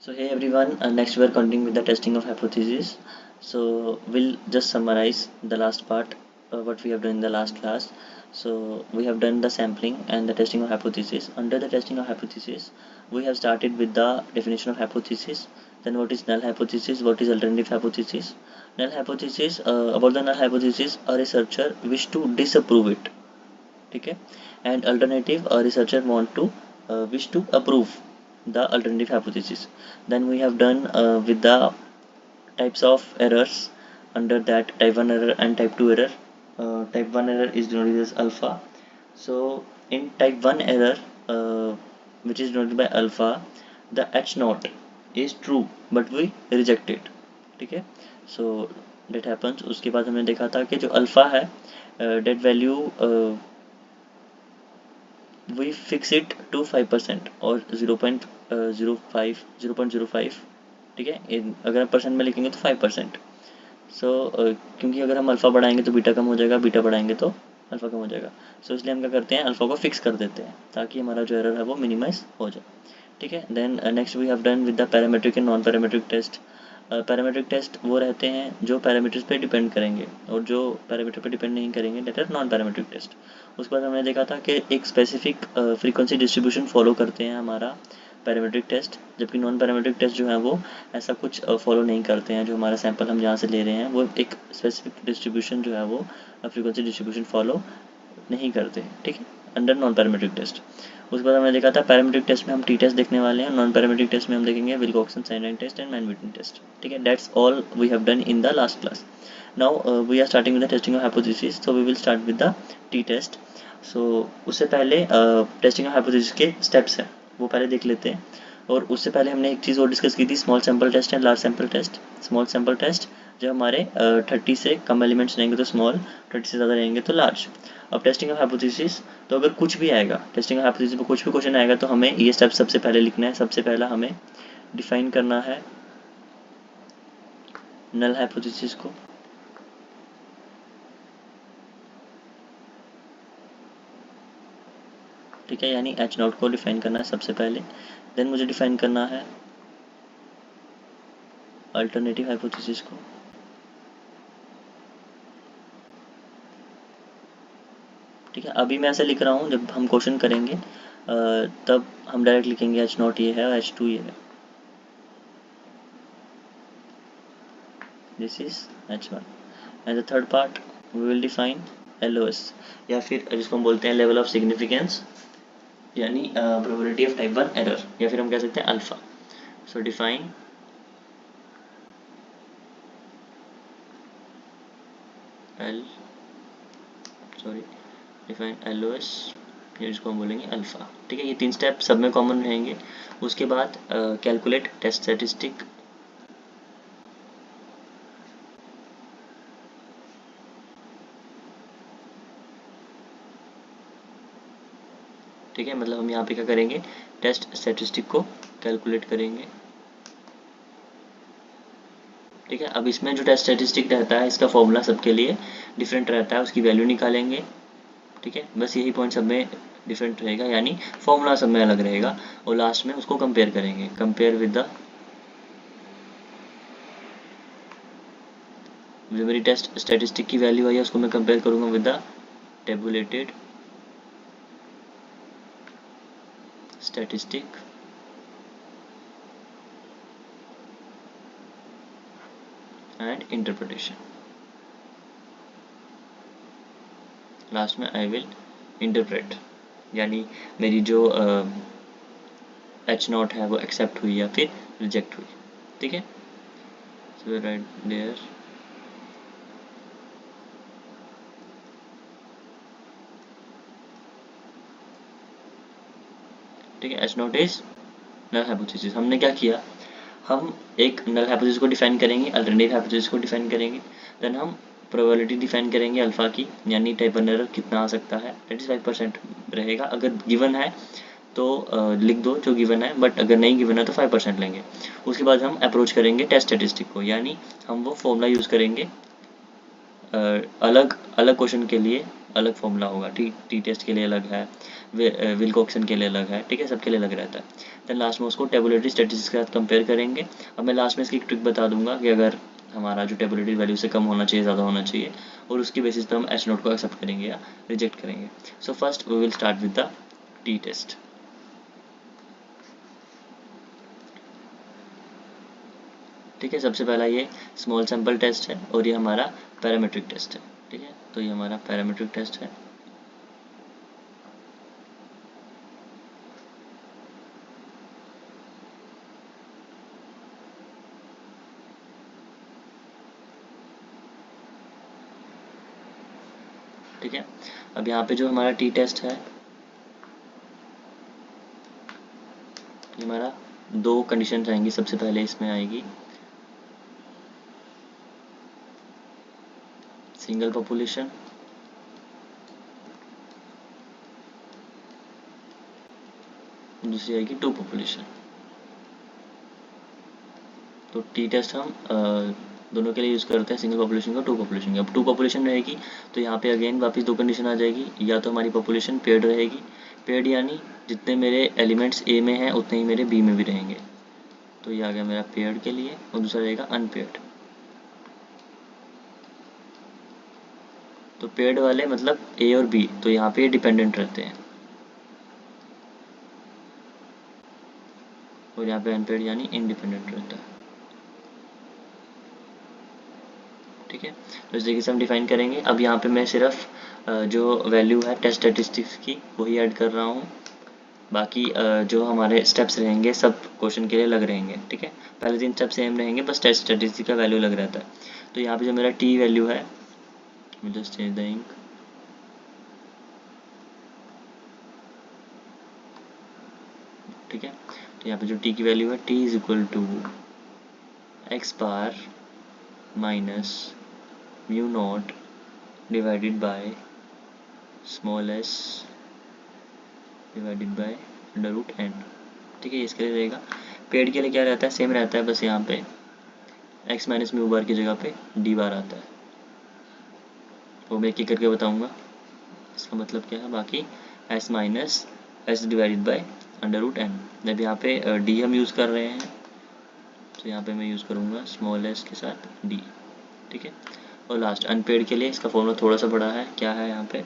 So hey everyone, next we are continuing with the testing of hypothesis. So we'll just summarize the last part, what we have done in the last class. So we have done the sampling and the testing of hypothesis. Under the testing of hypothesis, we have started with the definition of hypothesis. Then what is null hypothesis? What is alternative hypothesis? Null hypothesis. About the null hypothesis, a researcher wish to disapprove it. Okay, and alternative, a researcher want to wish to approve the alternative hypothesis. Then we have done with the types of errors. Under that, type 1 error and type 2 error. Type 1 error is denoted as alpha. So in type 1 error, which is denoted by alpha, the h naught is true but we reject it. ठीक है, so that happens. उसके बाद हमने देखा था कि जो alpha है, that value we fix it to 5% और 0.05, ठीक है, अगर हम परसेंट में लिखेंगे तो 5%. सो क्योंकि अगर हम अल्फ़ा बढ़ाएंगे तो बीटा कम हो जाएगा, बीटा बढ़ाएंगे तो अल्फ़ा कम हो जाएगा. सो इसलिए हम क्या करते हैं, अल्फ़ा को फिक्स कर देते हैं ताकि हमारा जो एरर है वो मिनिमाइज हो जाए. ठीक है. Then next we have done with the parametric and non parametric test. Parametric test वो रहते हैं जो पैरामीटर्स पे डिपेंड करेंगे और जो पैरामीटर पे डिपेंड नहीं करेंगे, that are non parametric test. उसके बाद हमने देखा था कि एक स्पेसिफिक फ्रीक्वेंसी डिस्ट्रीब्यूशन फॉलो करते हैं हमारा पैरामीट्रिक टेस्ट, जबकि नॉन पैरामीट्रिक टेस्ट जो है वो ऐसा कुछ फॉलो नहीं करते हैं. जो हमारा सैंपल हम जहाँ से ले रहे हैं वो एक स्पेसिफिक डिस्ट्रीब्यूशन जो है वो फ्रीक्वेंसी डिस्ट्रीब्यूशन फॉलो नहीं करते. ठीक है, अंडर नॉन पैरामीट्रिक टेस्ट. उसके बाद हमने देखा था पैरामीट्रिक टेस्ट में हम टी टेस्ट देखने वाले हैं, नॉन पैरामीट्रिक टेस्ट में हम देखेंगे विल्कोक्सन साइनराइड test and Mann Whitney test. ठीक है, that's all we have done in the last class. Now we are starting with the testing of hypothesis. So we will start with the T test. So उससे पहले testing of hypothesis के steps हैं वो पहले देख लेते हैं. और उससे पहले हमने एक चीज़ और डिस्कस की थी, small sample test and large sample test. Small sample test जब हमारे 30 से कम एलिमेंट्स रहेंगे तो स्मॉल, 30 से ज़्यादा रहेंगे तो लार्ज. अब टेस्टिंग ऑफ हाइपोथेसिस, तो अगर कुछ भी आएगा टेस्टिंग ऑफ हाइपोथेसिस में, कुछ भी क्वेश्चन आएगा तो हमें ये स्टेप सबसे पहले लिखना है. सबसे पहला हमें डिफाइन करना है नल हाइपोथेसिस को. ठीक है, यानी एच नॉट को डिफाइन करना है सबसे पहले. देन मुझे डिफाइन करना है अल्टरनेटिव हाइपोथेसिस को. ठीक है, अभी मैं ऐसे लिख रहा हूँ, जब हम क्वेश्चन करेंगे तब हम डायरेक्ट लिखेंगे एच नॉट ये है और एच टू ये है. This is H1. And the third part we will define LOS, या फिर जिसको हम बोलते हैं लेवल ऑफ सिग्निफिकेंस, यानी प्रोबेबिलिटी ऑफ टाइप 1 एरर, या फिर हम कह सकते हैं alpha. So define define LOS, जिसको हम बोलेंगे अल्फा. ठीक है, ये 3 स्टेप सब में कॉमन रहेंगे. उसके बाद कैलकुलेट टेस्ट स्टैटिस्टिक. ठीक है, मतलब हम यहाँ पे क्या करेंगे, टेस्ट स्टैटिस्टिक को कैलकुलेट करेंगे. ठीक है, अब इसमें जो टेस्ट स्टैटिस्टिक रहता है इसका फॉर्मूला सबके लिए डिफरेंट रहता है, उसकी वैल्यू निकालेंगे. ठीक है, बस यही पॉइंट सब में डिफरेंट रहेगा, यानी फॉर्मूला सब में अलग रहेगा. और लास्ट में उसको कंपेयर करेंगे, कंपेयर विद द जो मेरी टेस्ट स्टैटिस्टिक की वैल्यू आई है उसको मैं कंपेयर करूंगा with the tabulated statistic and interpretation. Last में आई विल इंटरप्रेट, यानी मेरी जो एच नॉट है वो एक्सेप्ट हुई या फिर रिजेक्ट हुई. ठीक है, सो राइट देयर. ठीक है, H not is null hypothesis. हमने क्या किया, हम एक नल हाइपोथेसिस को डिफाइन करेंगे, अल्टरनेटिव हाइपोथेसिस को डिफाइन करेंगे. देन हम प्रोबेबिलिटी डिफाइन करेंगे अल्फा की, यानी टाइप 1 एरर कितना आ सकता है, दैट इज 5% रहेगा. अगर गिवन है तो लिख दो जो गिवन है, बट अगर नहीं गिवन है तो 5% लेंगे. उसके बाद हम अप्रोच करेंगे टेस्ट स्टैटिस्टिक को, यानी हम वो फॉर्मूला यूज़ करेंगे अलग अलग क्वेश्चन के लिए अलग फॉर्मूला होगा। टी टेस्ट के लिए अलग है, विल्कोक्सन के लिए अलग है, ठीक है, सबके लिए अलग रहता है। देन लास्ट में उसको टेबुलेटरी स्टैटिस्टिक्स के साथ कंपेयर करेंगे। अब मैं लास्ट में इसकी ट्रिक बता दूंगा कि अगर हमारा जो टेबुलेटरी वैल्यू से कम होना चाहिए, ज़्यादा होना चाहिए, और उसकी बेसिस पर हम एच नोट को एक्सेप्ट करेंगे या रिजेक्ट करेंगे। So first we will start with the T test. ठीक है, सबसे पहला ये स्मॉल सैम्पल टेस्ट है और ये हमारा पैरामीट्रिक टेस्ट है। ठीक है, तो ये हमारा पैरामीट्रिक टेस्ट है। ठीक है, अब यहाँ पे जो हमारा टी टेस्ट है, हमारा दो कंडीशन आएंगी। सबसे पहले इसमें आएगी सिंगल पॉपुलेशन, दूसरी आएगी टू पॉपुलेशन। तो टी टेस्ट हम दोनों के लिए यूज़ करते हैं, सिंगल पॉपुलेशन का, टू पॉपुलेशन का। अब टू पॉपुलेशन रहेगी तो यहाँ पे अगेन वापस दो कंडीशन आ जाएगी। या तो हमारी पॉपुलेशन पेयर्ड रहेगी, पेयर्ड यानी जितने मेरे एलिमेंट्स ए में हैं उतने ही मेरे बी में भी रहेंगे। तो ये आ गया मेरा पेयर्ड के लिए, और दूसरा रहेगा अनपेयर्ड। तो पेयर्ड वाले मतलब ए और बी, तो यहाँ पे डिपेंडेंट रहते हैं, और यहाँ पे अनपेयर्ड यानी इंडिपेंडेंट रहता है। ठीक है, तो इस तरीके से हम डिफाइन करेंगे। अब यहाँ पे मैं सिर्फ जो वैल्यू है टेस्ट स्टैटिस्टिक्स की वही ऐड कर रहा हूँ। बाकी जो हमारे स्टेप्स रहेंगे सब क्वेश्चन के लिए अलग रहेंगे। ठीक है, पहले 3 स्टेप सेम रहेंगे, बस टेस्ट स्टैटिस्टिक्स का वैल्यू अलग रहता है। तो यहाँ पे जो मेरा टी वैल्यू है, जस्ट चेंज द इंक। ठीक है, तो यहाँ पे जो टी की वैल्यू है, T is equal to X bar minus mu not divided by small S divided by under root N. ठीक है, इसके लिए रहेगा। पेड के लिए क्या रहता है, सेम रहता है, बस यहाँ पे एक्स माइनस म्यू बार की जगह पे डी बार आता है। वो मैं एक एक करके बताऊंगा इसका मतलब क्या है। बाकी S minus S divided by under root N. जब यहाँ पे डी हम यूज़ कर रहे हैं तो यहाँ पे मैं यूज़ करूँगा स्मॉल एस के साथ डी। ठीक है, और लास्ट अनपेड के लिए इसका फॉर्मूला थोड़ा सा बड़ा है। क्या है यहाँ पे,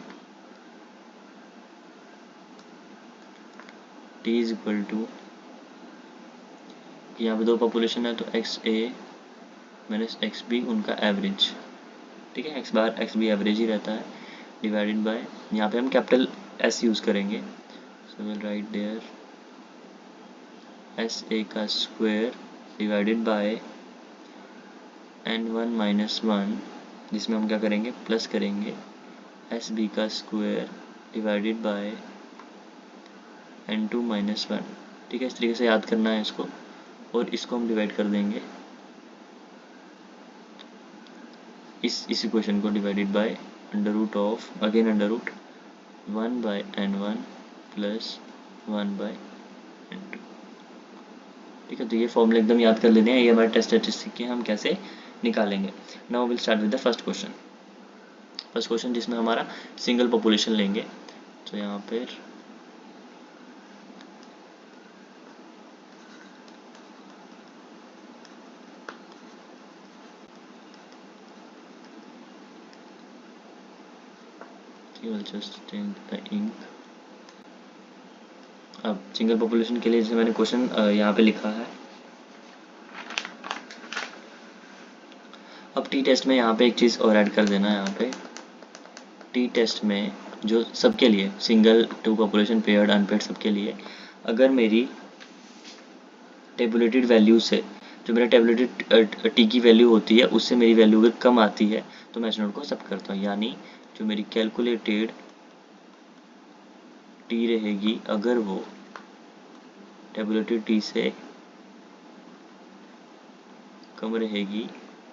टी इज इक्वल टू, यहाँ पे दो पॉपुलेशन है तो एक्स ए माइनस एक्स बी उनका एवरेज। ठीक है, एक्स बार एक्स बी एवरेज ही रहता है, डिवाइडेड बाय, यहाँ पे हम कैपिटल एस यूज़ करेंगे। So will write there S A का square divided by N one minus one, जिसमें हम क्या करेंगे, प्लस करेंगे एस बी का square divided by N two minus one. ठीक है, इस तरीके से याद करना है इसको, और इसको हम डिवाइड कर देंगे इस इक्वेशन को, divided by under root of again under root 1 by N one plus 1 by N two. ठीक है, तो ये फॉर्मूला एकदम याद कर लेने हैं, ये हमारे टेस्ट स्टैटिस्टिक के हम कैसे निकालेंगे। Now will start with the first question. First question जिसमें हमारा सिंगल पॉपुलेशन लेंगे, तो यहाँ पर जस्ट चेंज द इंक। अब सिंगल पॉपुलेशन के लिए जैसे मैंने क्वेश्चन यहाँ पे लिखा है। अब टी टेस्ट में यहाँ पे एक चीज़ और ऐड कर देना है। यहाँ पे टी टेस्ट में जो सबके लिए single two population paired unpaired सबके लिए, अगर मेरी टेबुलेटेड वैल्यू से जो मेरा टेबुलेटेड टी की वैल्यू होती है उससे मेरी वैल्यू अगर कम आती है तो मैं एच नोट को एक्सेप्ट करता हूँ। यानी जो मेरी कैलकुलेटेड टी रहेगी अगर वो टेबुलेटेड टी से कम रहेगी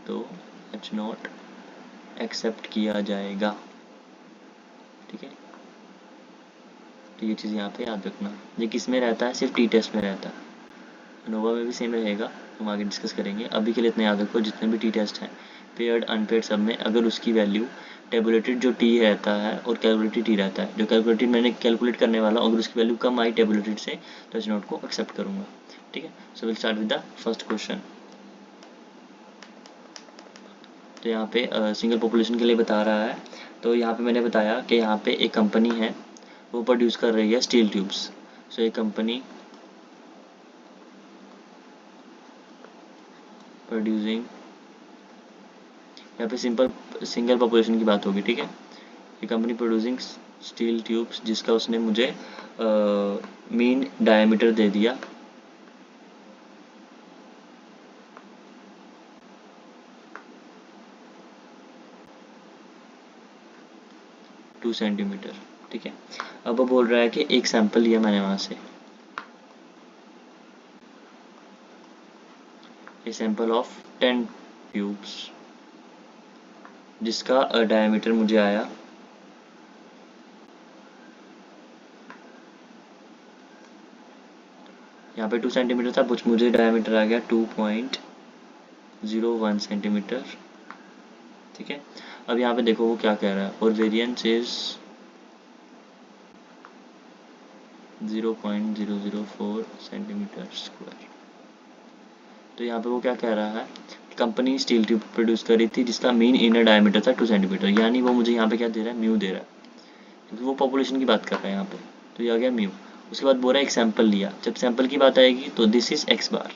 तो एच नॉट एक्सेप्ट किया जाएगा। ठीक है, तो ये चीज़ यहाँ पे याद रखना। ये किस में रहता है, सिर्फ टी टेस्ट में रहता है। अनोवा में भी सेम रहेगा, हम आगे डिस्कस करेंगे। अभी के लिए इतना याद रखो, जितने भी टी टेस्ट हैं पेयर्ड अनपेयर्ड सब में, अगर उसकी वैल्यू टेबुलेटेड जो टी रहता है और कैलकुलेटेड टी रहता है। जो कैलकुलेटेड मैंने कैलकुलेट करने वाला अगर उसकी वैल्यू कम आई टेबुलेटेड से तो एच नॉट को एक्सेप्ट करूँगा। ठीक है, so will start with the first question. तो यहाँ पे सिंगल पॉपुलेशन के लिए बता रहा है। तो यहाँ पे मैंने बताया कि यहाँ पे एक कंपनी है वो प्रोड्यूस कर रही है स्टील ट्यूब्स। सो एक कंपनी प्रोड्यूसिंग, यहाँ पे सिंगल पॉपुलेशन की बात होगी। ठीक है, ये कंपनी प्रोड्यूसिंग स्टील ट्यूब्स जिसका उसने मुझे मीन डायमीटर दे दिया 2 सेंटीमीटर। ठीक है, अब वो बोल रहा है कि एक सैंपल लिया मैंने वहाँ से, ए सैंपल ऑफ 10 ट्यूब्स जिसका डायमीटर मुझे आया 2 सेंटीमीटर था, मुझे डायमीटर आ गया 2.01 सेंटीमीटर। ठीक है, अब यहाँ पे देखो वो क्या कह रहा है, और वेरिएंस इज 0.004 सेंटीमीटर स्क्वायर। तो यहाँ पे वो क्या कह रहा है, कंपनी स्टील ट्यूब प्रोड्यूस करी थी जिसका मीन इनर डायमीटर था 2 सेंटीमीटर, यानी वो मुझे यहाँ पे क्या दे रहा है, म्यू दे रहा है, क्योंकि वो पॉपुलेशन की बात कर रहा है यहाँ पे। तो ये आ गया म्यू। उसके बाद बोल रहा है एक सैंपल लिया, जब सैंपल की बात आएगी तो दिस इज एक्स बार।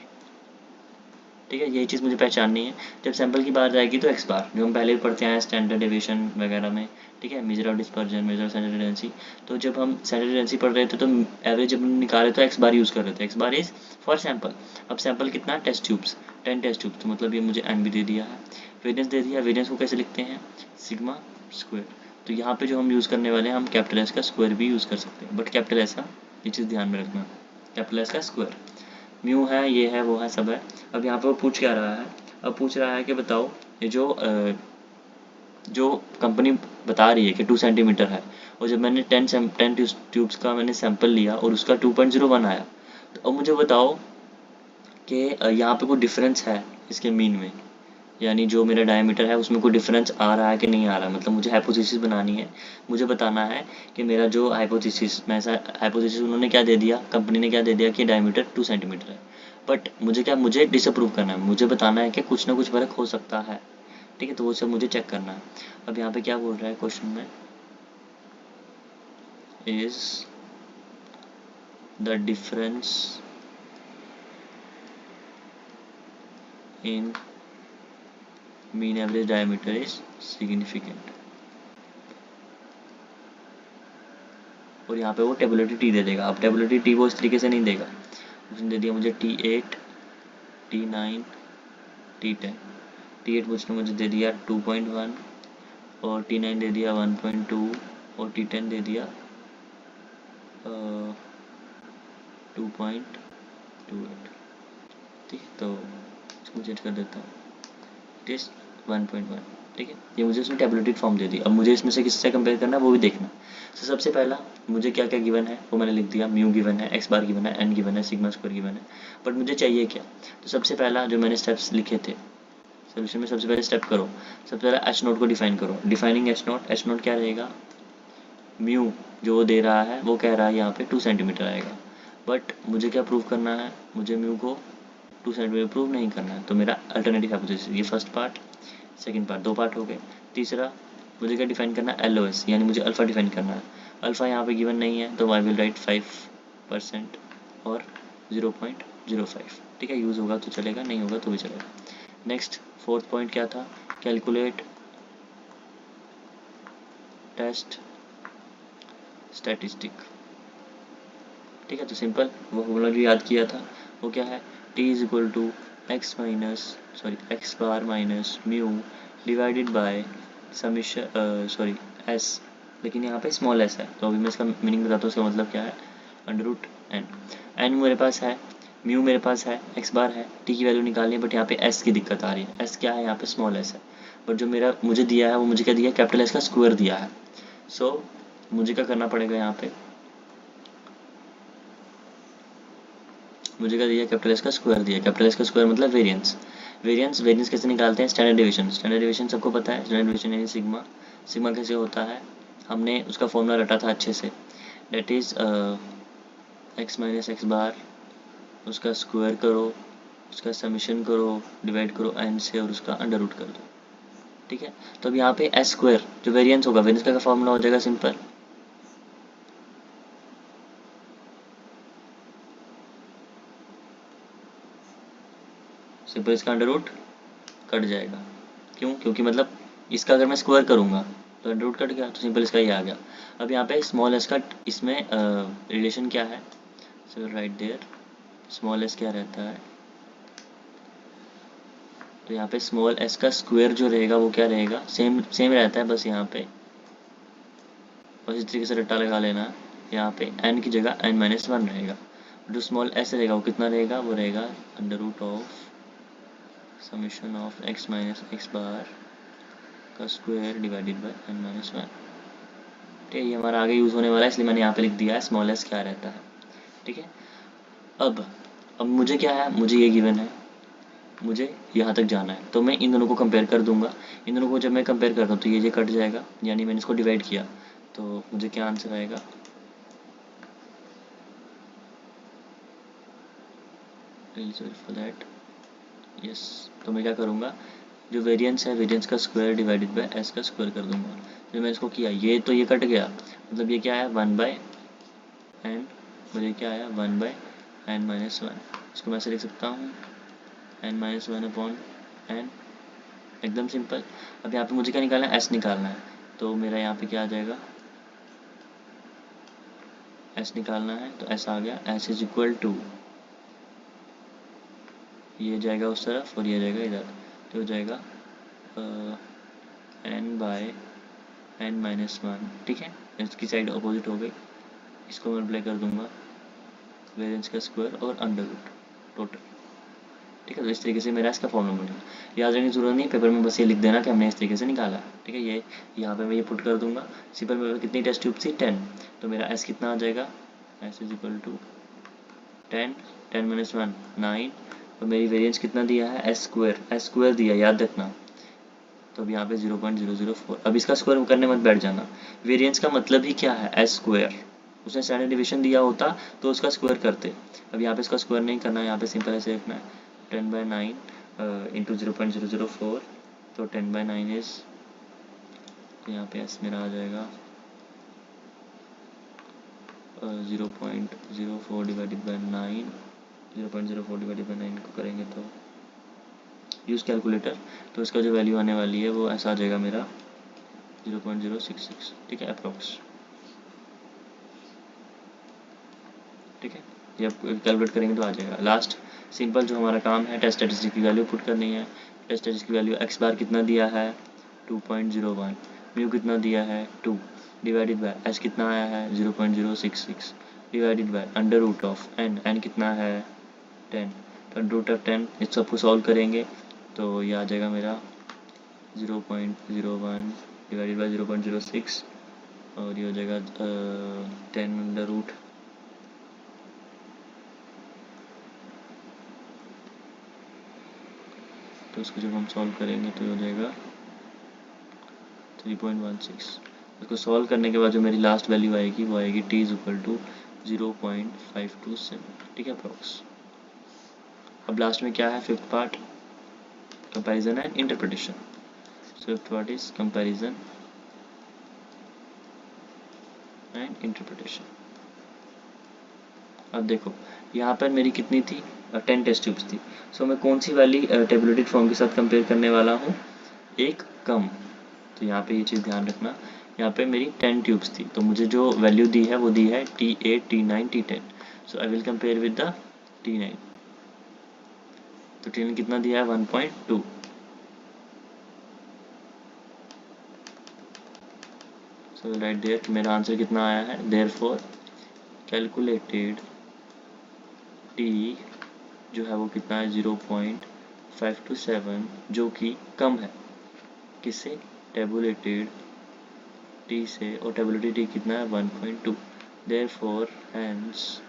ठीक है, यही चीज़ मुझे पहचाननी है। जब सैंपल की बात आएगी तो एक्स बार, जो हम पहले भी पढ़ते आए स्टैंडर्ड डेविएशन वगैरह में। ठीक है, measure of dispersion, measure of standard tendency. तो जब हम स्टैंडर्ड टेंडेंसी पढ़ रहे थे तो एवरेज जब हम निकाले तो एक्स बार यूज़ कर रहे थे। X bar is for sample. अब सैंपल कितना, टेस्ट ट्यूब्स, 10 टेस्ट ट्यूब्स, तो मतलब ये मुझे एन भी दे दिया है। वेरियंस दे दिया, वेरियंस को कैसे लिखते हैं, सिग्मा स्क्वायर। तो यहाँ पे जो हम यूज़ करने वाले हैं, हम कैपिटल एस का स्क्वायर भी यूज़ कर सकते हैं, बट कैपिटल एस का ये चीज़ ध्यान में रखना, कैपिटल एस का स्क्वायर। म्यू है, ये है, वो है, सब है। अब यहाँ पे वो पूछ क्या रहा है, अब पूछ रहा है कि बताओ ये जो कंपनी बता रही है कि 2 सेंटीमीटर है, और जब मैंने 10 ट्यूब्स का मैंने सैंपल लिया और उसका 2.01 आया, तो अब मुझे बताओ कि यहाँ पे कोई डिफरेंस है इसके मीन में, यानी जो मेरा डायमीटर है उसमें कोई डिफरेंस आ रहा है कि नहीं आ रहा है। मतलब मुझे हाइपोथेसिस बनानी है, मुझे बताना है कि मेरा जो हाइपोथेसिस, मैं ऐसा हाइपोथेसिस उन्होंने क्या दे दिया, कंपनी ने क्या दे दिया कि डायमीटर 2 सेंटीमीटर है, बट मुझे डिसअप्रूव करना है, मुझे बताना है कि कुछ ना कुछ फर्क हो सकता है। ठीक है, तो वो सब मुझे चेक करना है। अब यहाँ पे क्या बोल रहा है क्वेश्चन में, is the difference in mean average diameter is significant, और यहाँ पे वो टेबुलेटेड टी दे देगा। अब टेबुलेटेड टी वो इस तरीके से नहीं देगा, उसने दे दिया मुझे T8, T9, T10। T8 मुझे दे दिया 2.1 और T9 दे दिया 1.2 और T10 दे दिया 2.28। ठीक है, तो इसको चेंज कर देता हूँ, इट इज़ 1.1। ठीक है, ये मुझे उसने टेबुलेटेड फॉर्म दे दी। अब मुझे इसमें से किससे कंपेयर करना है वो भी देखना। तो सबसे पहला मुझे क्या क्या गिवन है वो मैंने लिख दिया, म्यू गिवन है, एक्स बार गिवन है, एन गिवन है, सिग्मा स्क्वायर गिवन है। बट मुझे चाहिए क्या, तो सबसे पहला जो मैंने स्टेप्स लिखे थे सोल्यूशन में, सबसे पहले स्टेप करो, सबसे पहले एच नोट को डिफाइन करो। डिफाइनिंग एच नोट क्या रहेगा, म्यू जो वो दे रहा है वो कह रहा है यहाँ पे 2 सेंटीमीटर आएगा, बट मुझे क्या प्रूव करना है, मुझे म्यू को 2 सेंटीमीटर प्रूव नहीं करना है। तो मेरा अल्टरनेटिव हाइपोथेसिस, ये first part, second part, 2 part हो गए। तीसरा मुझे क्या डिफाइन करना है, LOS, यानी मुझे अल्फ़ा डिफाइन करना है। अल्फ़ा यहाँ पे गिवन नहीं है तो आई विल राइट 5% और 0.05। ठीक है, यूज़ होगा तो चलेगा, नहीं होगा तो भी चलेगा। नेक्स्ट फोर्थ पॉइंट क्या था, कैलकुलेट टेस्ट स्टैटिस्टिक। ठीक है, तो सिंपल वो फॉर्मूला भी याद किया था, वो क्या है, T is equal to X bar minus mu divided by summation S, लेकिन यहाँ पे स्मॉल एस है, तो अभी मैं इसका मीनिंग बताता हूँ। उसका मतलब क्या है, √n। एन मेरे पास है, म्यू मेरे पास है, एक्स बार है, टी की वैल्यू निकालनी है, बट यहाँ पे एस की दिक्कत आ रही है। एस क्या है, यहाँ पे स्मॉल एस है, बट जो मुझे दिया है वो मुझे क्या दिया, कैपिटल एस का स्क्वायर दिया है। सो मुझे क्या करना पड़ेगा, यहाँ पे मुझे क्या दिया, कैपिटल एस का स्क्वायर दिया। कैपिटल एस का स्क्वायर मतलब वेरिएंस कैसे निकालते हैं, स्टैंडर्ड डिवीजन सबको पता है, स्टैंडर्ड डिवीजन यानी सिग्मा सिग्मा कैसे होता है, हमने उसका फॉर्मूला रटा था अच्छे से, that is x minus x bar, उसका स्क्वायर करो, उसका समीशन करो, डिवाइड करो n से और उसका अंडर रूट कर दो। ठीक है, तो अब यहाँ पे एस स्क्वायर जो वेरिएंस होगा, वेरिएंस का फॉर्मूला हो जाएगा सिंपल, इसका अंडर रूट कट जाएगा। क्यों? क्योंकि मतलब इसका अगर मैं स्क्वायर करूँगा तो अंडर रूट कट गया, तो सिंपल इसका ही आ गया। अब यहाँ पे स्मॉल एस का इसमें रिलेशन क्या है, सो राइट देयर स्मॉल एस क्या रहता है, तो यहाँ पे स्मॉल एस का स्क्वायर जो रहेगा वो क्या रहेगा, सेम सेम रहता है, बस यहाँ पे बस इस तरीके से रट्टा लगा लेना है। यहाँ पे n की जगह n-1 रहेगा, जो स्मॉल एस रहेगा वो कितना रहेगा, वो रहेगा under root of summation of x minus x bar का स्क्वायर डिवाइडेड बाय n-1। ठीक है, ये हमारा आगे यूज़ होने वाला है, इसलिए मैंने यहाँ पे लिख दिया है स्मॉल एस क्या रहता है। ठीक है, अब मुझे क्या है, मुझे ये गिवन है, मुझे यहाँ तक जाना है, तो मैं इन दोनों को कंपेयर कर दूंगा। इन दोनों को जब मैं कंपेयर करता हूँ तो ये कट जाएगा, यानी मैंने इसको डिवाइड किया, तो मुझे क्या आंसर आएगा, फॉर दैट यस। तो मैं क्या करूँगा, जो वेरिएंस है वेरिएंस का स्क्वायर डिवाइडेड बाय एस का स्क्वायर कर दूंगा। जब मैं इसको किया ये तो ये कट गया, मतलब ये क्या है 1/n, मुझे क्या आया 1/n-1। इसको मैं ऐसे लिख सकता हूँ n-1/n, एकदम सिंपल। अब यहाँ पे मुझे क्या निकालना है, एस निकालना है, तो मेरा यहाँ पे क्या आ जाएगा, एस निकालना है, तो एस आ गया, एस इज इक्वल टू ये जाएगा उस तरफ और ये जाएगा इधर, तो हो जाएगा n/n-1। ठीक है, इसकी साइड अपोजिट हो गई, इसको मल्टीप्लाई कर दूंगा वेरिएंस का स्क्वायर और अंडर रूट टोटल। ठीक है, तो इस तरीके से मेरा इसका फॉर्मूला बनेगा। याद रखने की जरूरत नहीं, पेपर में बस ये लिख देना कि हमने इस तरीके से निकाला। ठीक है, ये यहाँ पे मैं ये पुट कर दूंगा। सिंपल में कितनी टेस्ट ट्यूब थी 10, तो मेरा एस कितना आ जाएगा, एस इज इक्वल टू 10, 10-1 9, और मेरी वेरिएंस कितना दिया है, एस स्क्वायर दिया, याद रखना। तो अब यहाँ पे 0.004, अब इसका स्क्वायर करने मत बैठ जाना, वेरिएंस का मतलब ही क्या है, एस स्क्वायर। उसने स्टैंडर्ड डिवीजन दिया होता तो उसका स्क्वायर करते, अब यहाँ पे इसका स्क्वायर नहीं करना है, यहाँ पे सिंपल ऐसे रखना है 10/9 इंटू 0.004, तो 10/9 इज, यहाँ पे एस मेरा आ जाएगा 0.04 डिवाइडेड बाई 9, 0.04 डिवाइडेड बाई 9 को करेंगे तो यूज़ कैलकुलेटर, तो इसका जो वैल्यू आने वाली है वो ऐसा आ जाएगा मेरा 0.066। ठीक है, अप्रॉक्स। ठीक है, जब कैलकुलेट करेंगे तो आ जाएगा। लास्ट सिंपल जो हमारा काम है, टेस्ट स्टैटिस्टिक की वैल्यू पुट करनी है। टेस्ट स्टैटिस्टिक की वैल्यू एक्स बार कितना दिया है 2.01, म्यू कितना दिया है 2, डिवाइडेड बाय एस कितना आया है 0.066, divided by under root of N कितना है 10, तो अंडर रूट ऑफ 10 इस सबको सॉल्व करेंगे तो ये आ जाएगा मेरा 0.01 डिवाइडेड बाई 0.06, और ये हो जाएगा 10 अंडर रूट, तो इसको जब हम सॉल्व करेंगे तो हो जाएगा 3.16। इसको सॉल्व करने के बाद जो मेरी लास्ट वैल्यू आएगी वो आएगी t इज इक्वल टू 0.527। ठीक है, अप्रॉक्स। अब लास्ट में क्या है, fifth part, comparison and interpretation. Fifth part is comparison and interpretation. अब देखो यहाँ पर मेरी कितनी थी 10 टेस्ट ट्यूब्स थी, सो मैं कौन सी वाली टेबुलेटेड फॉर्म के साथ कंपेयर करने वाला हूँ, एक कम, तो यहाँ पे ये चीज़ ध्यान रखना, यहाँ पे मेरी 10 ट्यूब्स थी, तो मुझे जो वैल्यू दी है वो दी है T8 T9 T10, so I will compare with the T9, तो T9 कितना दिया है 1.2, सो राइट देयर मेरा आंसर कितना आया है, देयरफॉर कैलकुलेटेड T जो है वो कितना है 0.527, जो कि कम है किससे, टेबुलेटेड T से, और टेबुलेटेड T कितना है 1.2, therefore hence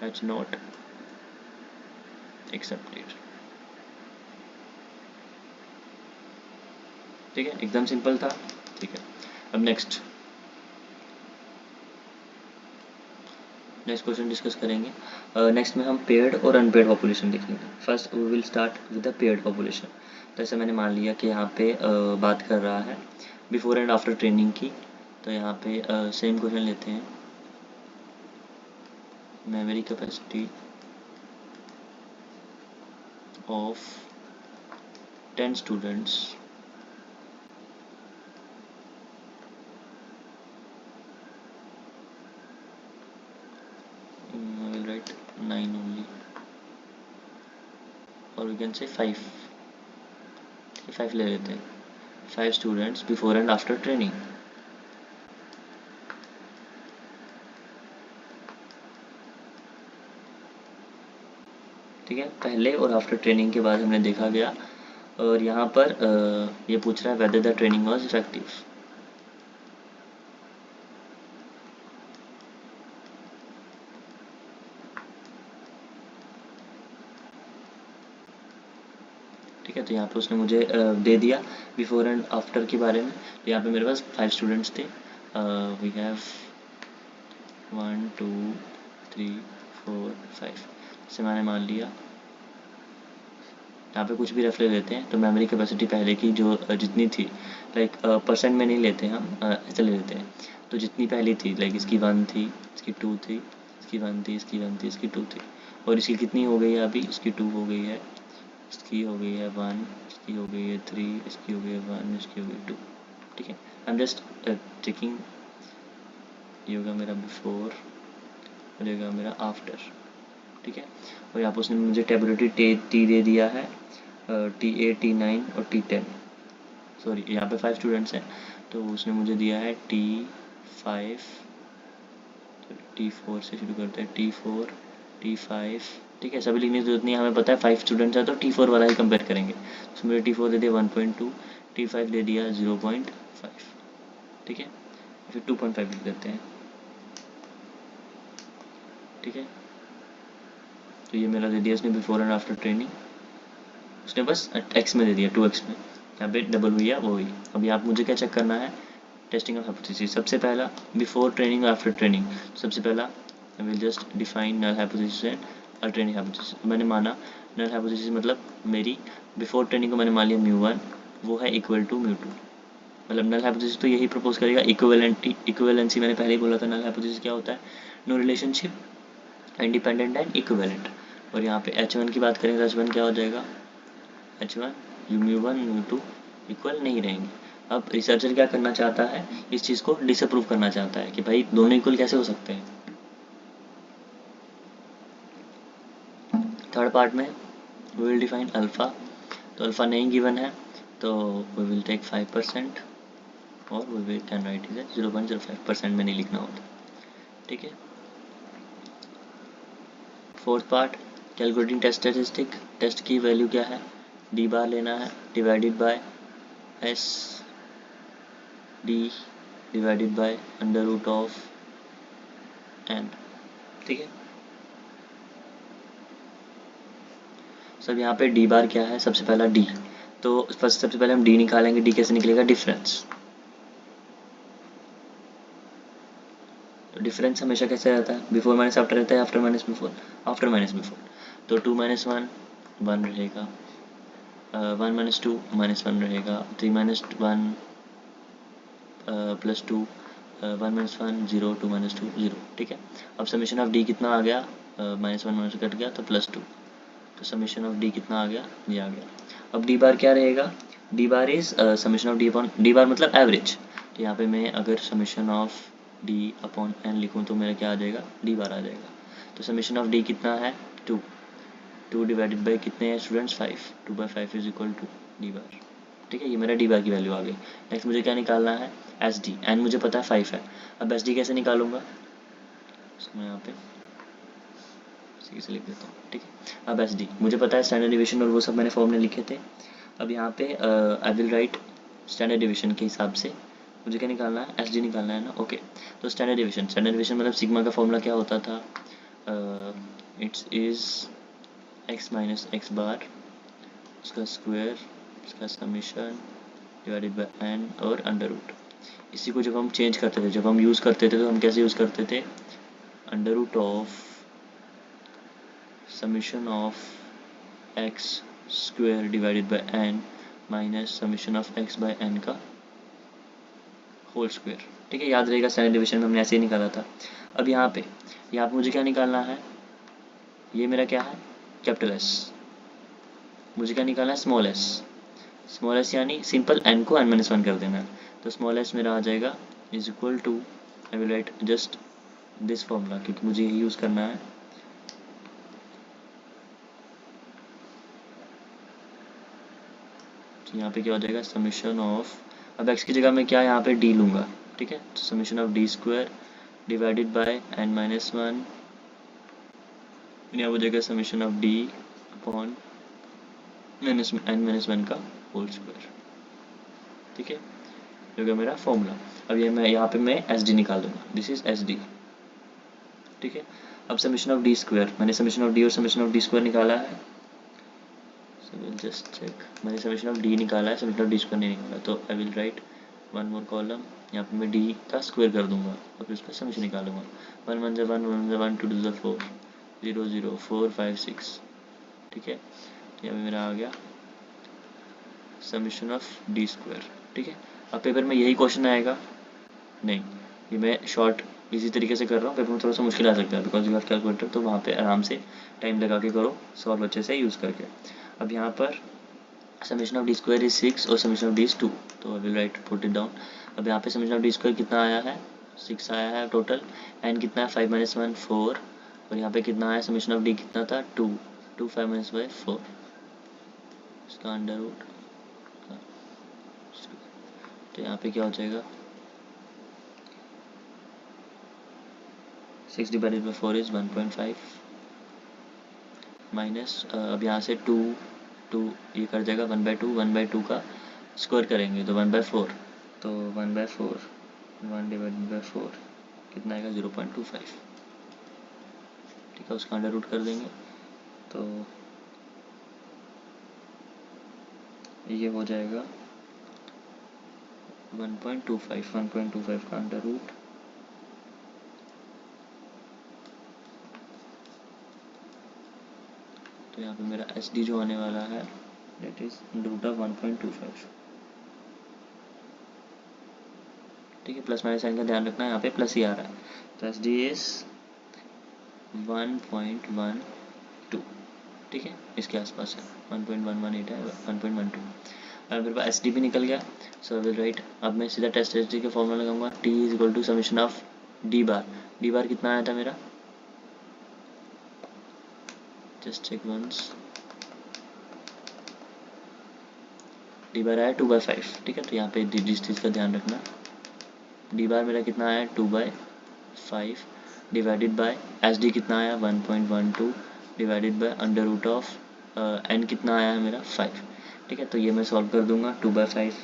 has not accepted. ठीक है, एकदम सिंपल था। ठीक है, अब नेक्स्ट क्वेश्चन डिस्कस करेंगे। नेक्स्ट में हम पेड और अनपेड पॉपुलेशन देखेंगे। First we will start with the paired population. तो ऐसे मैंने मान लिया कि यहाँ पे बात कर रहा है बिफोर एंड आफ्टर ट्रेनिंग की। तो यहाँ पे सेम क्वेश्चन लेते हैं, memory capacity of 10 students I will write 9 only, or we can say 5 ले लेते हैं। 5 students before and after training. ठीक है, पहले और आफ्टर ट्रेनिंग के बाद हमने देखा गया। और यहाँ पर ये पूछ रहा है whether the training was effective. ठीक है, तो यहाँ पे उसने मुझे दे दिया बिफोर एंड आफ्टर के बारे में। तो यहाँ पे मेरे पास 5 स्टूडेंट्स थे। वी हैव 1 2 3 4 5, जैसे मैंने मान लिया। यहाँ पे कुछ भी रफ ले लेते हैं। तो मेमोरी कैपेसिटी पहले की जो जितनी थी, लाइक परसेंट में नहीं लेते हम, ऐसे ले लेते हैं। तो जितनी पहली थी, लाइक इसकी 1 थी, इसकी 2 थी, इसकी 1 थी, इसकी 1 थी, इसकी 2 थी, और इसकी कितनी हो गई है अभी, इसकी 2 हो गई है, इसकी हो गई है 1, इसकी हो गई है 3, इसकी हो गई है 1, इसकी हो गई 2। ठीक है, आई एम जस्ट चेकिंग। ये होगा मेरा बिफोर और ये होगा मेरा आफ्टर। ठीक है, और यहाँ पर उसने मुझे टेबुलरिटी टी दे दिया है, T8 T9 और T10। सॉरी, यहाँ पे 5 स्टूडेंट्स हैं, तो उसने मुझे दिया है T5, T4 से शुरू करते हैं, T4 T5। ठीक है, सभी लिखने की जरूरत नहीं है, हमें पता है 5 स्टूडेंट्स हैं तो T4 वाला ही कंपेयर करेंगे। तो मुझे T4 दे दिया 1.2, T5 दे दिया 0.5। ठीक है, फिर 2.5 लिख देते हैं। ठीक है, तो ये मेरा दे दिया इसने बिफोर एंड आफ्टर ट्रेनिंग। उसने बस x में दे दिया, 2x में, यहाँ पे डबल हुई है वो हुई। अभी आप मुझे क्या चेक करना है, टेस्टिंग ऑफ हाइपोथेसिस। सबसे पहला बिफोर ट्रेनिंग और आफ्टर ट्रेनिंग। सबसे पहला I will just define null hypothesis and alternative hypothesis. मैंने माना नल हाइपोथेसिस मतलब मेरी बिफोर ट्रेनिंग को मैंने मान लिया μ1, वो है इक्वल टू μ2। मतलब नल हाइपोथेसिस तो यही प्रपोज करेगा, इक्विवेलेंसी मैंने पहले ही बोला था। नल हाइपोथेसिस क्या होता है, no relationship, independent and equivalent. और यहाँ पे H1 की बात करें तो H1 क्या हो जाएगा, H1 μ1 μ2 इक्वल नहीं रहेंगे। अब रिसर्चर क्या करना चाहता है, इस चीज़ को डिसअप्रूव करना चाहता है कि भाई दोनों इक्वल कैसे हो सकते हैं। थर्ड पार्ट में वी विल डिफाइन अल्फ़ा। तो अल्फ़ा नहीं गिवन है, तो वी विल टेक 5% और we will can right is 0.05% में नहीं लिखना होता। ठीक है, fourth part calculating test statistic. Test की वैल्यू क्या है, डी बार लेना है divided by S D divided by under root of N. ठीक है, सब यहाँ पे डी बार क्या है, सबसे पहला डी। तो फर्स्ट सबसे पहले हम डी निकालेंगे। डी कैसे निकलेगा, डिफरेंस। तो डिफरेंस हमेशा कैसे रहता है, बिफोर माइनस आफ्टर रहता है, after minus before, after minus before. तो 2 - 1 1 रहेगा, 1 - 2 -1 रहेगा, 3 - 1 +2, 1 - 1 0, 2 - 2 0। ठीक है, अब समीशन ऑफ डी कितना आ गया, -1 -1 कट गया तो +2। तो समीशन ऑफ डी कितना आ गया, ये आ गया। अब डी बार क्या रहेगा, D bar is summation of D upon, D bar मतलब एवरेज। तो यहाँ पे मैं अगर summation of D upon N लिखूँ तो मेरा क्या आ जाएगा, डी बार आ जाएगा। तो समीशन ऑफ डी कितना है, 2, 2 डिवाइडेड बाई कितने हैं students, 5, 2/5 is equal to D bar. ठीक है, ये मेरा डी बार की वैल्यू आ गई। नेक्स्ट मुझे क्या निकालना है, एस डी। एन मुझे पता है 5 है। अब एस डी कैसे निकालूंगा, मैं यहाँ पे सी से लिख देता हूँ। ठीक है, अब एस डी मुझे पता है, स्टैंडर्ड डिवीजन और वो सब मैंने फॉर्म में लिखे थे। अब यहाँ पे आई विल राइट स्टैंडर्ड डिवीजन के हिसाब से मुझे क्या निकालना है, एस डी निकालना है ना। ओके, तो स्टैंडर्ड डिवीजन मतलब सिग्मा का फॉर्मूला क्या होता था, इट्स इज x - x बार, उसका स्क्वायर, उसका समीशन डिवाइडेड बाय एन और अंडर रूट। इसी को जब हम चेंज करते थे, जब हम यूज़ करते थे तो हम कैसे यूज़ करते थे, under root of summation of x square divided by n minus summation of x by n का होल स्क्वायर। ठीक है, याद रहेगा स्टैंडर्ड डिवीजन में हमने ऐसे ही निकाला था। अब यहाँ पे मुझे क्या निकालना है, ये मेरा क्या है कैपिटल एस, मुझे क्या निकालना है स्मॉल एस। स्मॉल एस यानी सिंपल एन को n-1 कर देना है, तो स्मॉल एस मेरा आ जाएगा is equal to, I will write just this formula क्योंकि मुझे यही यूज़ करना है। तो यहाँ पे क्या हो जाएगा समीशन ऑफ, अब x की जगह मैं क्या यहाँ पे d लूँगा। ठीक है, तो summation of D square divided bye n-1, यहाँ हो जाएगा summation of d upon n-1 का होल स्क्वायर। ठीक है, जो कि मेरा फॉर्मूला। अब ये मैं यहाँ पे मैं एस डी निकाल दूंगा, दिस इज एस डी। ठीक है, अब समीशन ऑफ डी स्क्वायर, मैंने समीशन ऑफ डी और समीशन ऑफ डी स्क्वायर निकाला है, सो विल जस्ट चेक, मैंने समीशन ऑफ डी निकाला है, समीशन ऑफ डी स्क्वायर नहीं निकाला, तो I will right one more column, यहाँ पे मैं डी का स्क्वायर कर दूंगा और फिर उसका समीशन निकालूंगा। 1 1 1 1 1 2 2 4 0 0 4 5 6। ठीक है, तो यहाँ पे मेरा आ गया समीशन ऑफ डी स्क्वायर। ठीक है, अब पेपर में यही क्वेश्चन आएगा नहीं, ये मैं शॉर्ट इसी तरीके से कर रहा हूँ, पेपर में थोड़ा सा मुश्किल आ सकता है बिकॉज यू हैव कैलकुलेटर, तो वहाँ पे आराम से टाइम लगा के करो, सॉल्व अच्छे से यूज़ करके। अब यहाँ पर summation of D square is 6 और समीशन ऑफ डी इज 2, तो I will right put it down. अब यहाँ पे समीशन ऑफ डी स्क्वायर कितना आया है, 6 आया है टोटल, एंड कितना है 5 - 1 4, और यहाँ पे कितना आया समीशन ऑफ डी कितना था 2 2 5 - 1 4, इसका अंडर रूट, तो यहाँ पे क्या हो जाएगा 6 डिवाइडेड बाई 4 इज 1.5 माइनस, अब यहाँ से 2 ये कर जाएगा 1/2 का स्क्वायर करेंगे तो 1/4, तो 1/4 1 डिवाइडेड बाई 4 कितना आएगा 0.25। ठीक है, उसका अंडर रूट कर देंगे तो ये हो जाएगा 1.25 का अंडर रूट, तो यहाँ पे मेरा एस डी जो आने वाला है डेट इज रूट ऑफ 1.25। ठीक है, प्लस माइनस साइन का ध्यान रखना है, यहाँ पे प्लस ही आ रहा है, तो एस डी इज 1.12। ठीक है, इसके आसपास है 1.118 है 1.12। अब मेरे पास एस डी भी निकल गया, सो आई विल राइट, अब मैं सीधा टेस्ट एस डी का फॉर्मूला लगाऊंगा, T is equal to summation of D bar कितना आया था मेरा, just check once, D bar आया 2/5। ठीक है, तो यहाँ पे जिस चीज़ का ध्यान रखना, डी बार मेरा कितना आया 2/5 डिवाइडेड बाय एस डी कितना आया 1.12 divided by under root of N कितना आया है मेरा 5। ठीक है, तो ये मैं सॉल्व कर दूंगा, 2/5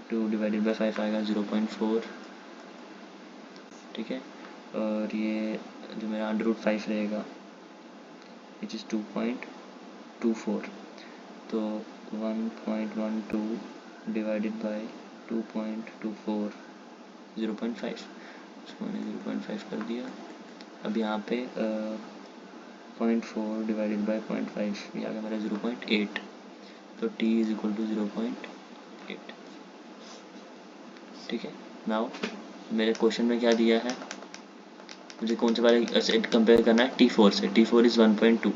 2 डिवाइडेड बाय 5 आएगा 0.4। ठीक है, और ये जो मेरा अंडर रूट 5 रहेगा विच इज़ 2.24, तो 1.12 डिवाइडेड बाय 2.24 0.5, उसको मैंने 0.5 कर दिया। अब यहाँ पे 0.4 डिवाइडेड बाय 0.5 ये आ गया मेरा 0.8, तो t इज इक्वल टू 0.8। ठीक है, नाउ मेरे क्वेश्चन में क्या दिया है, मुझे कौन से वाले सेट कंपेयर करना है, T4 से, T4 इज़ 1.2,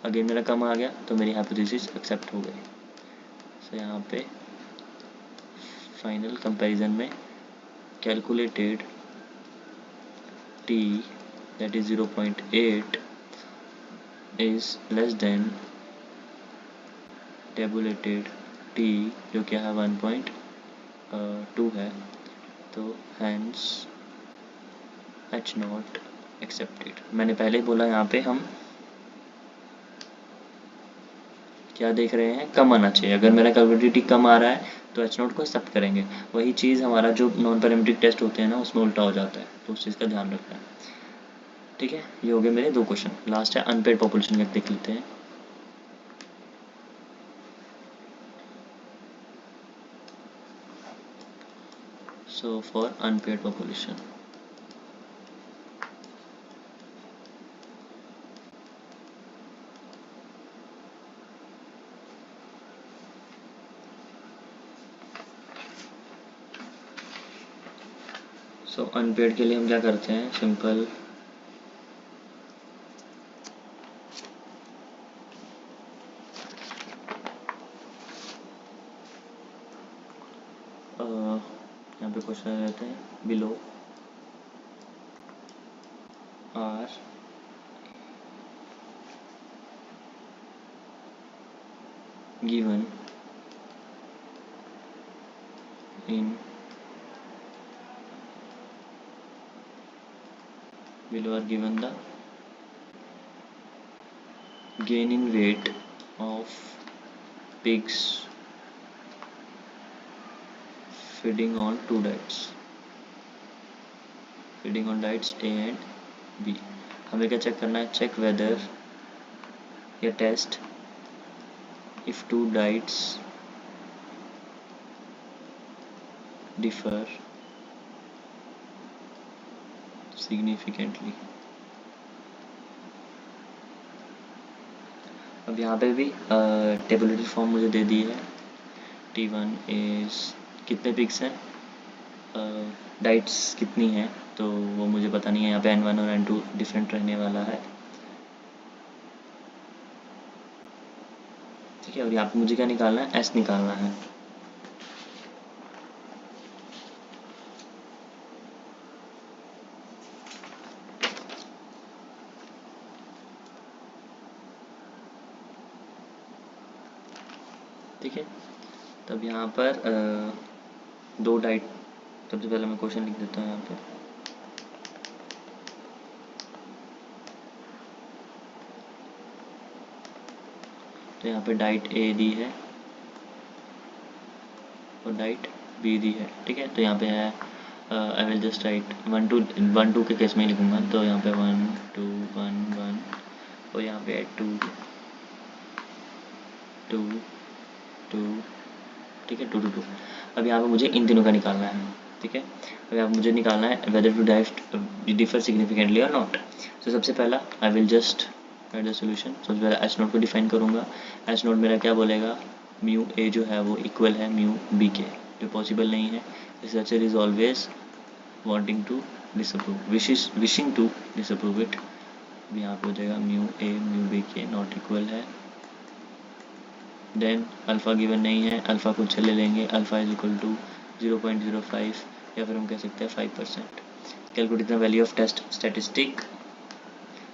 अगेन मेरा कम आ गया तो मेरी हाइपोथेसिस एक्सेप्ट हो गई। सो यहाँ पे फाइनल कंपैरिजन में calculated T that is 0.8 is less than tabulated T जो क्या है 1.2 है, तो hence H not accepted। मैंने पहले ही बोला यहाँ पे हम क्या देख रहे हैं, कम आना चाहिए, अगर मेरा कैलकुलेटेड T कम आ रहा है तो H नॉट को एक्सेप्ट करेंगे, वही चीज़ हमारा जो नॉन पैरामीट्रिक टेस्ट होते हैं ना उसमें उल्टा हो जाता है, तो उस चीज़ का ध्यान रखना है। ठीक है, ये हो गए मेरे 2 क्वेश्चन, लास्ट है अनपेड पॉपुलेशन का, देख लेते हैं। so for unpaired population. So unpaired के लिए हम क्या करते हैं, सिंपल यहाँ पे क्वेश्चन रहते हैं below are given in below are given the gain in weight of pigs feeding on two diets, feeding on diets A and B. हमें क्या चेक करना है, चेक वेदर या test if two diets differ significantly. अब यहाँ पे भी टेबुलरी form मुझे दे दी है, T1 इज कितने पिक्स हैं, डाइट्स कितनी हैं, तो वो मुझे पता नहीं है, यहाँ पे N1 और N2 डिफरेंट रहने वाला है, ठीक है। और यहाँ पे मुझे क्या निकालना है, S निकालना है। ठीक है, तब यहाँ पर दो डाइट, सबसे पहले मैं क्वेश्चन लिख देता हूँ यहाँ पे, तो यहाँ पे डाइट ए दी है और डाइट बी दी है, ठीक है। तो यहाँ पे है आई विल जस्ट राइट 1 2 के केस में लिखूंगा, तो यहाँ पे 1 2 1 1 और यहाँ पे है 2 2 2, ठीक है, 2 2 2। अब यहाँ पे मुझे इन तीनों का निकालना है, ठीक है। अब यहाँ पे मुझे निकालना है वेदर टू डिफर सिग्निफिकेंटली और नॉट। तो सबसे पहला I will just right the solution. सबसे पहले एस नोट को डिफाइन करूँगा। एस नोट मेरा क्या बोलेगा, म्यू ए जो है वो इक्वल है म्यू बी के, जो पॉसिबल नहीं है। Researcher is always wanting to disapprove, wishing to disapprove it. यहाँ पे हो जाएगा म्यू ए म्यू बी के नॉट इक्वल है। देन अल्फ़ा गिवन नहीं है, अल्फ़ा कुछ ले लेंगे, अल्फ़ा इज इक्वल टू 0.05 या फिर हम कह सकते हैं 5%। Calculate the value of test statistic.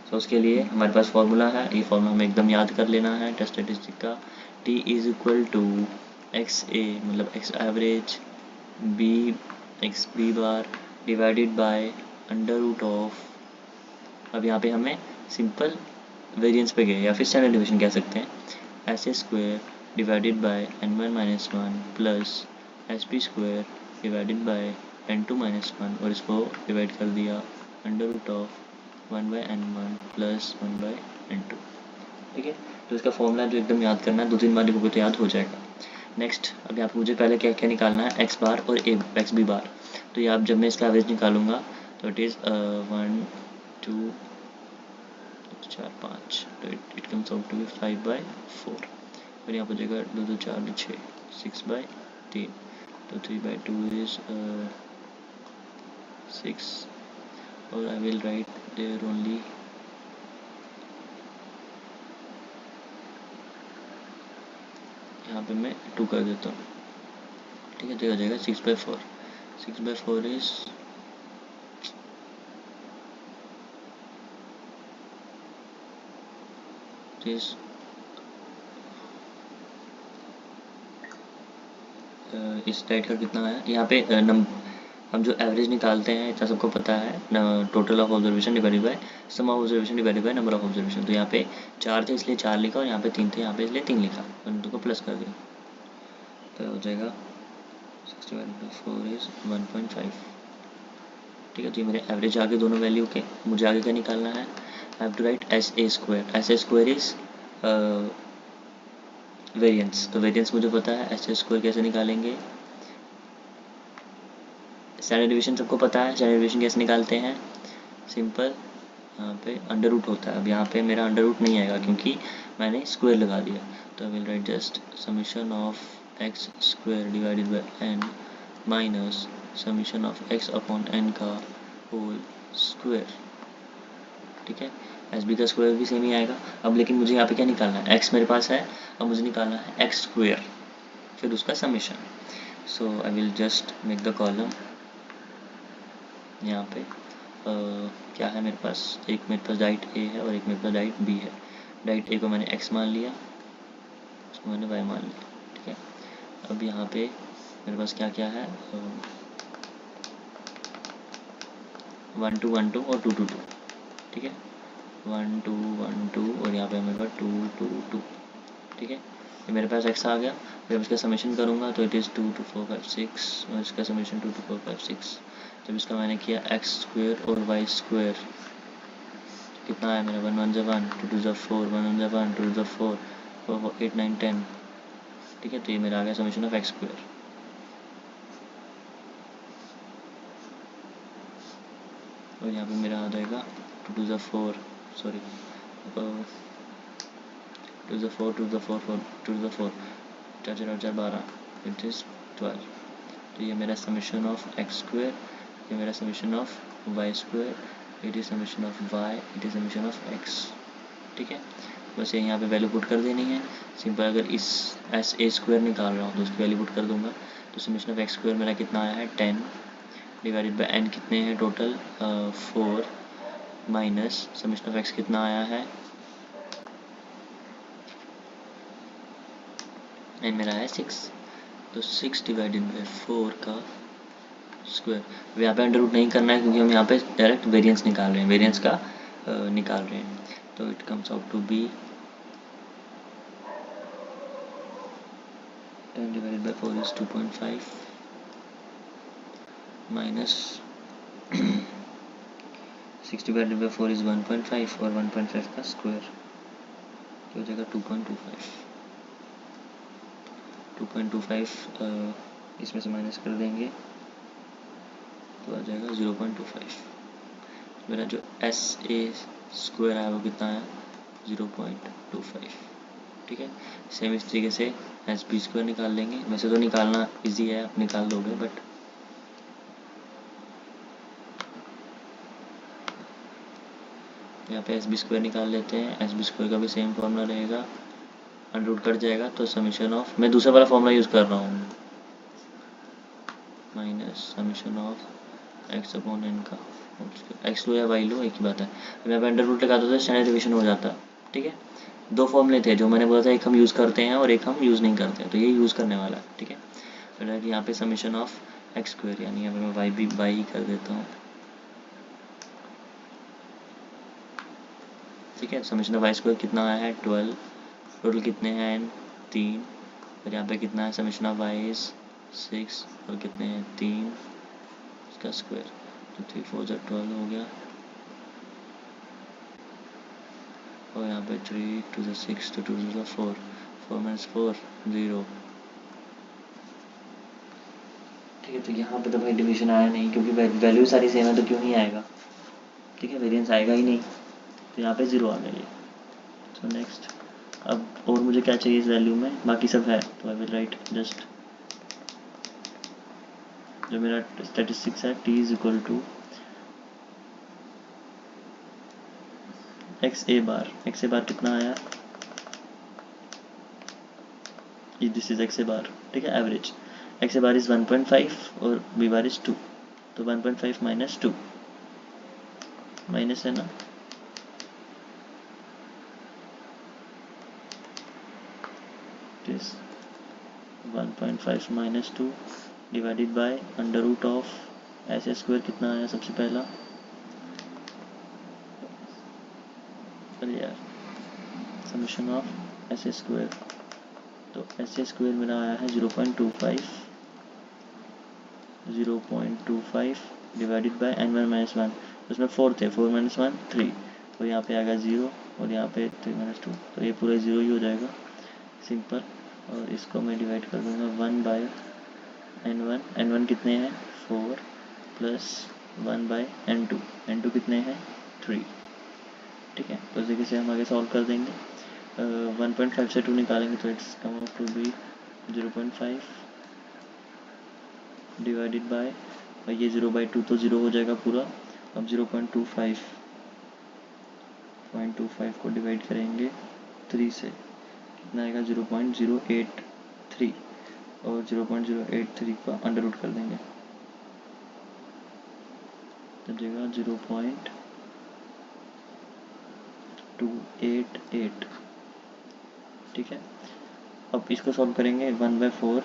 तो उसके लिए हमारे पास फॉर्मूला है, ये फॉर्मूला हमें एकदम याद कर लेना है टेस्ट स्टैटिस्टिक का। T is equal to x A मतलब x average B x B bar divided by under root of, अब यहाँ पे हमें सिंपल वेरिएंस पे गए या फिर स्टैंडर्ड डिवीजन कह सकते हैं, S A square divided by n1 minus 1 plus S P square divided by n2 minus 1 और इसको डिवाइड कर दिया under root of 1 by n1 plus 1 by n2, ठीक है। तो इसका फॉर्मूला जो एकदम याद करना है, 2-3 बार लिखोगे तो याद हो जाएगा। नेक्स्ट अब यहाँ पे मुझे पहले क्या क्या निकालना है, एक्स बार और एक्स बी बार। तो ये आप जब मैं इसका एवरेज निकालूंगा तो इट इज़ 1 2 4 5, तो it comes out to be 5/4 और यहाँ पर हो जाएगा 2 2 4 6 6/3, तो 3/2 इज 6 और I will write there only यहाँ पे मैं 2 कर देता हूँ, ठीक है। तो हो जाएगा 6/4। 6/4 इज इस डाइट का कितना है यहाँ पे हम जो एवरेज निकालते हैं इतना सबको पता है, total of observation divided by sum of observation divided by number of observation. तो यहाँ पे 4 थे इसलिए 4 लिखा और यहाँ पे 3 थे यहाँ पे इसलिए 3 लिखा और इन को प्लस कर दिया, तो हो जाएगा 60/4 इज 1.5, ठीक है। तो ये मेरे एवरेज आगे दोनों वैल्यू के। मुझे आगे क्या निकालना है, I have to write S A square. S A square is variance, तो वेरिएंस मुझे पता है, एस ए स्क्वायर कैसे निकालेंगे, स्टैंडर्ड डिवीजन सबको पता है, स्टैंडर्ड डिवीजन कैसे निकालते हैं, सिंपल, यहाँ पे अंडर रूट होता है। अब यहाँ पे मेरा अंडर रूट नहीं आएगा क्योंकि मैंने स्क्वायर लगा दिया, तो I will write just summation of x square divided by n minus summation of x upon n का होल स्क्वायर। ठीक है, एस बी का स्क्वायर भी सेम ही आएगा। अब लेकिन मुझे यहाँ पे क्या निकालना है, एक्स मेरे पास है, अब मुझे निकालना है एक्स स्क्वायर, फिर उसका summation. So I will just make the column. यहाँ पे क्या है मेरे पास, एक मेरे पास डाइट ए है और एक मेरे पास डाइट बी है। डाइट ए को मैंने एक्स मान लिया, उसको मैंने वाई मान लिया। ठीक है, अब यहाँ पे मेरे पास क्या क्या है, 1 2 1 2 और 2 2 2। ठीक है, 1 2 1 2 और यहाँ पे मेरे पास 2 2 2। ठीक है, ये मेरे पास x आ गया। जब इसका समेशन करूँगा तो इट इज़ 2 2 4 5 6 और इसका समेशन 2 2 4 5 6। जब इसका मैंने किया एक्स स्क्वायर और वाई स्क्वायर, कितना आया मेरा, 1 1 ज़ा 1 2 2 ज़ा 4 1 1 ज़ा 1 2 2 ज़ा 4 4 4 8 9 10। ठीक है, तो ये मेरा आ गया समेशन ऑफ एक्स स्क्वायर। और यहाँ पे मेरा आ जाएगा 2 2 ज़ा 4 सॉरी 2 ज़ा 4 2 ज़ा 4 4 2 ज़ा 4 4 4 4 12 इट इज़ 12। तो ये मेरा समेशन ऑफ एक्स स्क्वायर, ये मेरा summation of y square, it is summation of y, it is summation of x. ठीक है, बस ये यहाँ पे वैल्यू पुट कर देनी है सिंपल। अगर इस एस ए स्क्वायर निकाल रहा हूँ तो उसकी वैल्यू पुट कर दूंगा। तो समेशन ऑफ एक्स स्क्वायर मेरा कितना आया है 10 डिवाइडेड बाई एन, कितने हैं total 4, minus summation of x कितना आया है, एन मेरा है 6, तो 6 डिवाइडेड बाई 4 का स्क्वायर। अब यहाँ पे अंडर रूट नहीं करना है क्योंकि हम यहाँ पे डायरेक्ट वेरिएंस निकाल रहे हैं, वेरिएंस का निकाल रहे हैं। तो it comes out to be 10 divided by 4 is 2.5 minus 6 divided by 4 is 1.5 और 1.5 का स्क्वायर तो हो जाएगा 2.25। 2.25 इसमें से माइनस कर देंगे तो आ जाएगा 0.25। मेरा जो एस ए स्क्वायर है वो कितना है 0.25। ठीक है, सेम इस तरीके से एस बी स्क्वायर निकाल लेंगे। वैसे तो निकालना इजी है, आप निकाल दोगे, बट यहाँ पे एस बी स्क्वायर निकाल लेते हैं। एस बी स्क्वायर का भी सेम फॉर्मूला रहेगा, अंडर रूट कट जाएगा तो समीशन ऑफ, मैं दूसरा वाला फॉर्मूला यूज़ कर रहा हूँ, minus summation of x upon n का, एक्स लो या वाई लो एक ही बात है। अब यहाँ पे अंडर रूट लगाते तो स्टैंडर्ड डिवीजन हो जाता। ठीक है, दो फॉर्मूले थे जो मैंने बोला था, एक हम यूज़ करते हैं और एक हम यूज़ नहीं करते हैं, तो ये यूज़ करने वाला है। ठीक है, तो यहाँ पे समीशन ऑफ एक्स स्क्वायर, यानी यहाँ पे मैं वाई भी वाई ही कर देता हूँ। ठीक है, समीशन ऑफ वाई स्क्वायर कितना आया है 12, टोटल कितने हैं एन 3, और यहाँ पे कितना है समीशन ऑफ वाई इज 6 और कितने हैं 3, इसका स्क्वायर, तो 3 4 जा 12 हो गया, और यहाँ पे 3 2 जा 6 तो 2 जा 4 4 माइनस 4 0। ठीक है, तो यहाँ पे तो भाई डिवीजन आया नहीं क्योंकि वैल्यू सारी सेम है, तो क्यों नहीं आएगा। ठीक है, वेरिएंस आएगा ही नहीं, तो यहाँ पे 0 आ गया ये। सो नेक्स्ट, अब और मुझे क्या चाहिए इस वैल्यू में, बाकी सब है, तो आई विल राइट जस्ट जो मेरा स्टैटिस्टिक्स है t is equal to x A bar. X A bar कितना आया, this is x A bar. ठीक है, average x A bar is 1.5 और बी बार इज 2, तो 1.5 माइनस 2, माइनस है ना, it is 1.5 minus 2 divided by under root of S square कितना आया सबसे पहला, यार समीशन ऑफ एस स्क्वायर, तो एस स्क्वायर मेरा आया है 0.25 डिवाइडेड बाय n1 माइनस 1, उसमें 4 थे, 4 माइनस 1 3, तो यहाँ पे आएगा 0 और यहाँ पे 3 माइनस 2, तो ये पूरा 0 ही हो जाएगा सिंपल। और इसको मैं डिवाइड कर दूंगा 1 बाय n1 कितने हैं 4 प्लस 1/n2, n2 कितने हैं 3, ठीक है। तो इस तरीके से हम आगे सॉल्व कर देंगे। 1.5 से 2 निकालेंगे तो it's come out to be 0.5 divided by, और ये 0/2 तो 0 हो जाएगा पूरा। अब 0.25 को डिवाइड करेंगे 3 से, कितना आएगा 0.083, और 0.083 का अंडर रूट कर देंगे तो जगह 0.288, ठीक है। अब इसको सॉल्व करेंगे 1/4,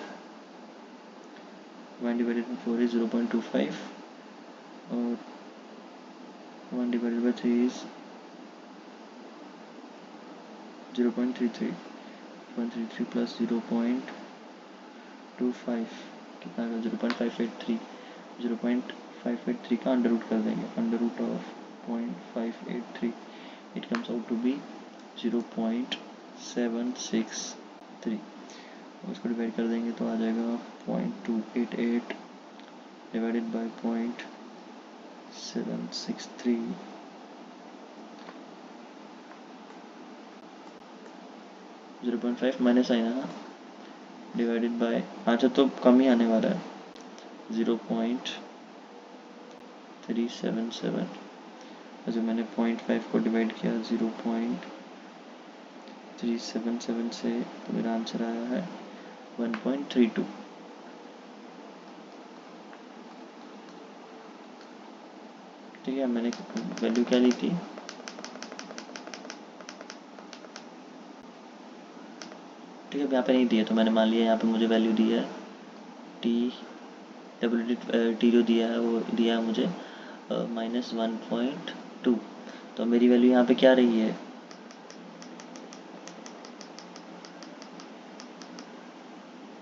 1 डिवाइडेड बाई 4 इज 0.25 और 1 डिवाइडेड बाई 3 इज 0.33, 1.33 प्लस 0.25 कितना आएगा 0.583, 0.583 का अंडर रूट कर देंगे, under root of 0.583, it comes out to be 0.763, उसको डिवाइड कर देंगे तो आ जाएगा 0.288 डिवाइडेड बाय 0.763, 0.5 माइनस आएगा ना, डिवाइडेड बाय, अच्छा तो कम ही आने वाला है 0.377, जो मैंने 0.5 को डिवाइड किया 0.377 से, तो मेरा आंसर आया है 1.32। ठीक है, मैंने वैल्यू क्या ली थी, ठीक है, यहाँ पे नहीं दिया तो मैंने मान लिया यहाँ पे मुझे वैल्यू दी है टी जो दिया है वो दिया है मुझे -1.2, तो मेरी वैल्यू यहाँ पे क्या रही है,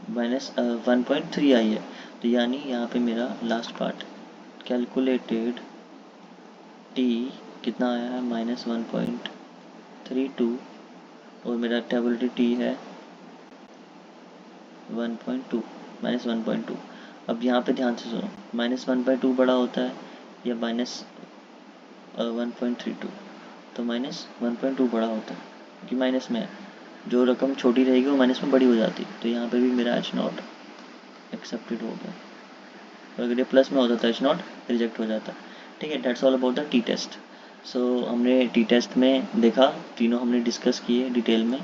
-1.3 आई है। तो यानी यहाँ पे मेरा लास्ट पार्ट कैलकुलेटेड टी कितना आया है -1.32, और मेरा टेबलिटी टी है 1.2, -1.2। अब यहाँ पे ध्यान से सुनो, -1/2 बड़ा होता है या -1.32, तो -1.2 बड़ा होता है क्योंकि माइनस में है, जो रकम छोटी रहेगी वो माइनस में बड़ी हो जाती है। तो यहाँ पे भी मेरा H नॉट एक्सेप्टेड हो गया, और अगर ये प्लस में होता तो H नॉट रिजेक्ट हो जाता। ठीक है, that's all about the T test. So हमने टी टेस्ट में देखा, तीनों हमने डिस्कस किए डिटेल में,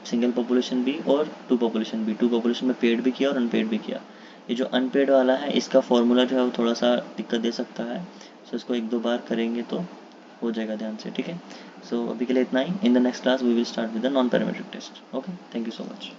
सिंगल पॉपुलेशन भी और टू पॉपुलेशन भी। टू पॉपुलेशन में पेड भी किया और अनपेड भी किया। ये जो अनपेड वाला है इसका फॉर्मूला जो है वो थोड़ा सा दिक्कत दे सकता है, सो इसको 1-2 बार करेंगे तो हो जाएगा ध्यान से, ठीक है। सो अभी के लिए इतना ही। In the next class we will start with the non parametric test. Okay, thank you so much.